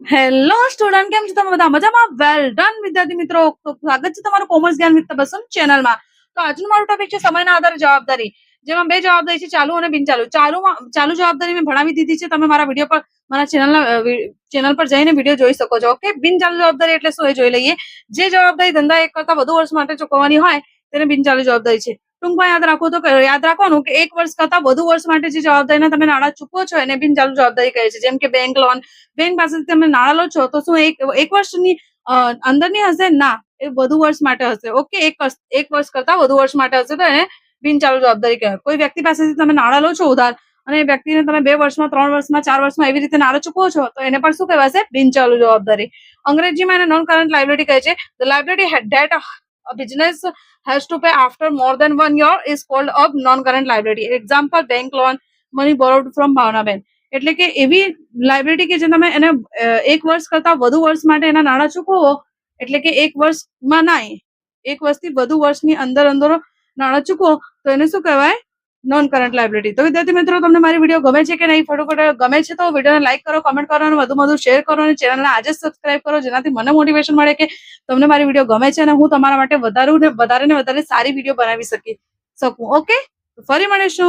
Hello student, કેમ છો તમે બધા? મજામાં? વેલ ડન વિદ્યાર્થી મિત્રો, તો સ્વાગત છે તમારું કોમર્સ જ્ઞાન વિથ તબસમ ચેનલમાં. તો આજનું મારું ટોપિક છે સમયના આધારે જવાબદારી, જેમાં બે જવાબદારી છે, ચાલુ અને બિનચાલુ. ચાલુ જવાબદારી મેં ભણાવી દીધી છે, તમે મારા વિડીયો પર મારા ચેનલ પર જઈને વિડીયો જોઈ શકો છો. ઓકે, બિનચાલુ જવાબદારી એટલે શું એ જોઈ લઈએ. જે જવાબદારી ધંધા એક કરતા વધુ વર્ષ માટે ચૂકવવાની હોય તેને બિનચાલુ જવાબદારી છે. ટૂંકમાં યાદ રાખવાનું કે 1 વર્ષ કરતા વધુ વર્ષ માટે જે જવાબદારીના તમે નાણાં ચૂકવો છો એને બિનચાલુ જવાબદારી કહે છે. જેમ કે બેંક લોન, બેંક પાસેથી તમે નાણાં લો છો તો શું એક વર્ષની અંદરની હશે? ના, એ વધુ વર્ષ માટે હશે. ઓકે, એક વર્ષ કરતા વધુ વર્ષ માટે હશે તો એને બિનચાલુ જવાબદારી કહેવાય. કોઈ વ્યક્તિ પાસેથી તમે નાણાં લો છો ઉધાર, અને એ વ્યક્તિને તમે 2 વર્ષમાં, 3 વર્ષમાં, 4 વર્ષમાં એવી રીતે નાણાં ચૂકવો છો તો એને પણ શું કહેવાશે? બિનચાલુ જવાબદારી. અંગ્રેજીમાં એને નોન કરંટ લાયબિલિટી કહે છે. The liability that a business has to pay after more than 1 year is called a non-current liability. Example, bank loan, money borrowed from Bhavnaben. એટલે કે એવી લાયબિલિટી કે જે તમે એને 1 વર્ષ કરતા વધુ વર્ષ માટે એના નાણાં ચૂકવો, એટલે કે 1 વર્ષમાં નહીં, 1 વર્ષથી વધુ વર્ષની અંદર નાણાં ચૂકવો તો એને શું કહેવાય? Non current liability. તો વિદ્યાર્થી મિત્રો, તમને મારી વિડીયો ગમે છે કે નહીં? ફટાફટ ગમે છે તો વિડીયોને લાઈક કરો, કમેન્ટ કરો અને વધુ શેર કરો, અને ચેનલને આજે જ સબસ્ક્રાઇબ કરો, જેનાથી મને મોટિવેશન મળે કે તમને મારી વિડીયો ગમે છે અને હું તમારા માટે વધારે ને વધારે સારી વિડીયો બનાવી શકું. ઓકે, ફરી મળીશું.